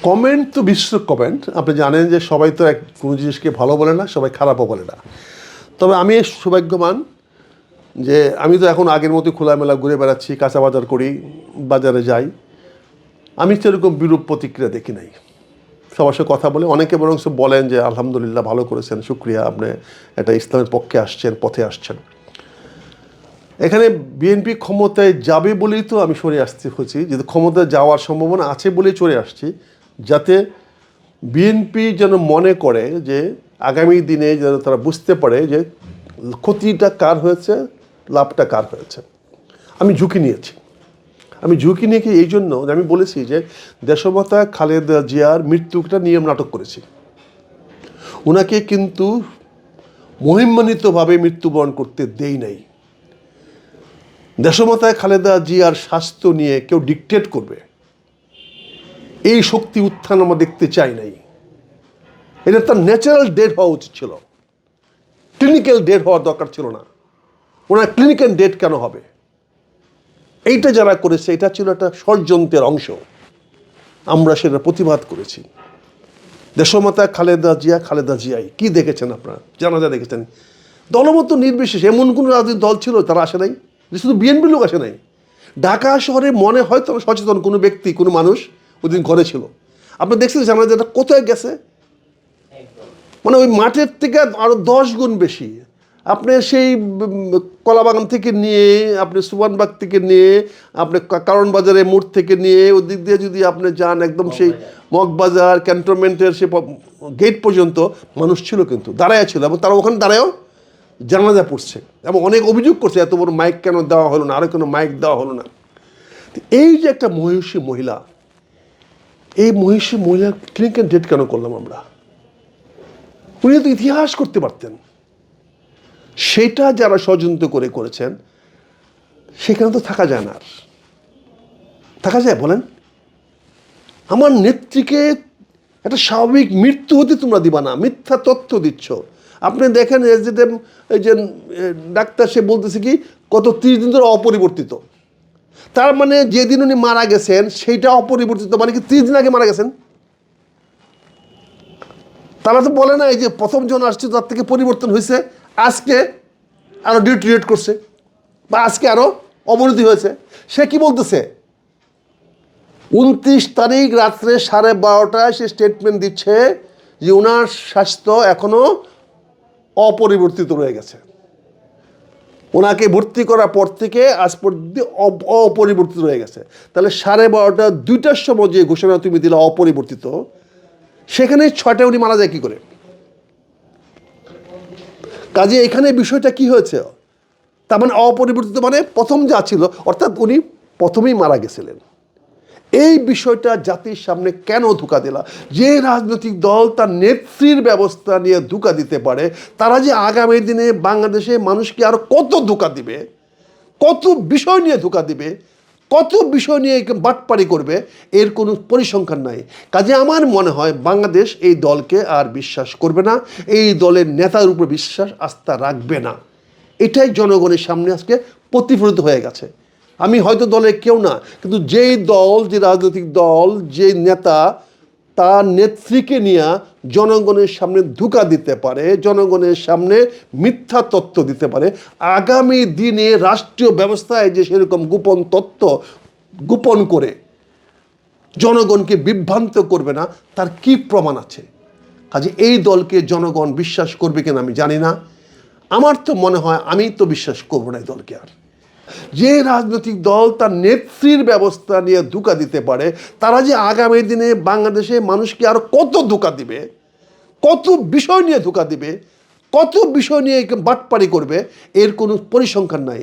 Comment তো বিশ্ব comment. আপনি জানেন যে সবাই তো কোনো জিনিসকে ভালো বলে না, সবাই খারাপও বলে না। তবে আমি সৌভাগ্যবান যে আমি তো এখন আগের মতো খোলামেলা ঘুরে বেড়াচ্ছি, কাঁচা বাজার করি, বাজারে যাই। আমি সেরকম বিরূপ প্রতিক্রিয়া দেখি নাই। সবার সাথে কথা বলে অনেকে বরং বলেন যে আলহামদুলিল্লাহ ভালো করেছেন, শুক্রিয়া, আপনি একটা ইসলামের পক্ষে আসছেন, পথে আসছেন। এখানে বিএনপি ক্ষমতায় যাবে বলেই তো আমি সরে আসতে হয়েছি, যদি ক্ষমতায় যাওয়ার সম্ভাবনা আছে বলেই চলে আসছি, যাতে বিএনপি যেন মনে করে যে আগামী দিনে যেন তারা বুঝতে পারে যে ক্ষতিটা কার হয়েছে, লাভটা কার হয়েছে। আমি ঝুঁকি নিয়েছি। আমি ঝুঁকি নিয়ে কি এই জন্য যে আমি বলেছি যে দেশমাতা খালেদা জিয়ার মৃত্যুটা নিয়ম নাটক করেছি। ওনাকে কিন্তু মহিমান্বিতভাবে মৃত্যুবরণ করতে দেই নাই। দেশমাতায় খালেদা জিয়ার স্বাস্থ্য নিয়ে কেউ ডিকটেট করবে, এই শক্তি উত্থান আমরা দেখতে চাই নাই। এটা তার ন্যাচারাল ডেথ হওয়া উচিত ছিল, ক্লিনিক্যাল ডেথ হওয়ার দরকার ছিল না। ওনার ক্লিনিক্যাল ডেথ কেন হবে? এইটা যারা করেছে এটা ছিল একটা ষড়যন্ত্রের অংশ। আমরা সেটা প্রতিবাদ করেছি। দেশমাতা খালেদা জিয়াই কি দেখেছেন আপনারা? জানাজা দেখেছেন। দলমত নির্বিশেষে এমন কোনো রাজনৈতিক দল ছিল তারা আসে নাই, শুধু বিএনপি লোক আসে নাই। ঢাকা শহরে মনে হয় তবে সচেতন কোনো ব্যক্তি, কোনো মানুষ ওদিন ঘরে ছিল। আপনি দেখছেন জানাজাটা কোথায় গেছে? মানে ওই মাঠের থেকে আরও 10 গুণ বেশি। আপনি সেই কলাবাগান থেকে নিয়ে, আপনি সুবানবাগ থেকে নিয়ে, আপনি কারণ বাজারের মোড় থেকে নিয়ে ওদিক দিয়ে যদি আপনি যান একদম সেই মগবাজার ক্যান্টনমেন্টের সে গেট পর্যন্ত মানুষ ছিল, কিন্তু দাঁড়ায় ছিল, এবং তারা ওখানে দাঁড়ায়ও জানাজা পড়ছে। এবং অনেক অভিযোগ করছে এত বড় মাইক কেন দেওয়া হলো না, আরও কেন মাইক দেওয়া হলো না। এই যে একটা মহিষী মহিলা, এই মহিষী মহিলার ক্লিনিক্যাল ডেট কেন করলাম আমরা? উনি তো ইতিহাস করতে পারতেন। সেটা যারা ষড়যন্ত্র করেছেন সেখানে তো থাকা যায় না। আর থাকা যায় বলেন? আমার নেত্রীকে একটা স্বাভাবিক মৃত্যু হতে তোমরা দিবা না, মিথ্যা তথ্য দিচ্ছ। আপনি দেখেন এই যে ডাক্তার সে বলতেছে কি কত 30 দিন ধরে অপরিবর্তিত। তার মানে যেদিন উনি মারা গেছেন সেইটা অপরিবর্তিত, মানে কি 30 দিন আগে মারা গেছেন? তারা তো বলে না এই যে প্রথম জন আসছে তার থেকে পরিবর্তন হয়েছে, আজকে আরও ডিটেরিয়েট করছে বা আজকে আরও অবনতি হয়েছে। সে কি বলতেছে? 29 তারিখ রাত্রে 12:30টায় সে স্টেটমেন্ট দিচ্ছে যে ওনার স্বাস্থ্য এখনও অপরিবর্তিত রয়ে গেছে। ওনাকে ভর্তি করার পর থেকে আজ পর্যন্ত অপরিবর্তিত রয়ে গেছে। তাহলে 12:30টা 2টার সময় যে ঘোষণা তুমি দিলে অপরিবর্তিত, সেখানে 6টায় উনি মারা যায় কী করে? কাজে এখানে বিষয়টা কি হয়েছে? তার মানে অপরিবর্তিত মানে প্রথম যা ছিল, অর্থাৎ উনি প্রথমেই মারা গেছিলেন। এই বিষয়টা জাতির সামনে কেন ধোঁকা দিলা? যে রাজনৈতিক দল তার নেত্রীর ব্যবস্থা নিয়ে ধোঁকা দিতে পারে, তারা যে আগামী দিনে বাংলাদেশে মানুষকে আরো কত ধোঁকা দিবে, কত বিষয় নিয়ে ধোঁকা দিবে, কত বিষয় নিয়ে বাটপাড়ি করবে, এর কোনো পরিসংখ্যান নাই। কাজে আমার মনে হয় বাংলাদেশ এই দলকে আর বিশ্বাস করবে না, এই দলের নেতার উপর বিশ্বাস আস্থা রাখবে না। এটাই জনগণের সামনে আজকে প্রতিফলিত হয়ে গেছে। আমি হয়তো দলের কেউ না, কিন্তু যেই দল, যে রাজনৈতিক দল, যে নেতা তার নেত্রীকে নিয়ে জনগণের সামনে ধোঁকা দিতে পারে, জনগণের সামনে মিথ্যা তথ্য দিতে পারে, আগামী দিনে রাষ্ট্রীয় ব্যবস্থায় যে সেরকম গোপন তথ্য গোপন করে জনগণকে বিভ্রান্ত করবে না, তার কি প্রমাণ আছে? কাজে এই দলকে জনগণ বিশ্বাস করবে কিনা আমি জানি না। আমার তো মনে হয় আমি তো বিশ্বাস করবো না এই দলকে আর। যে রাজনৈতিক দল তার নেত্রীর ব্যবস্থা নিয়ে ধোঁকা দিতে পারে, তারা যে আগামী দিনে বাংলাদেশে মানুষকে আরো কত ধোঁকা দিবে, কত বিষয় নিয়ে ধোঁকা দিবে, কত বিষয় নিয়ে বাটপাড়ি করবে, এর কোনো পরিসংখ্যান নাই।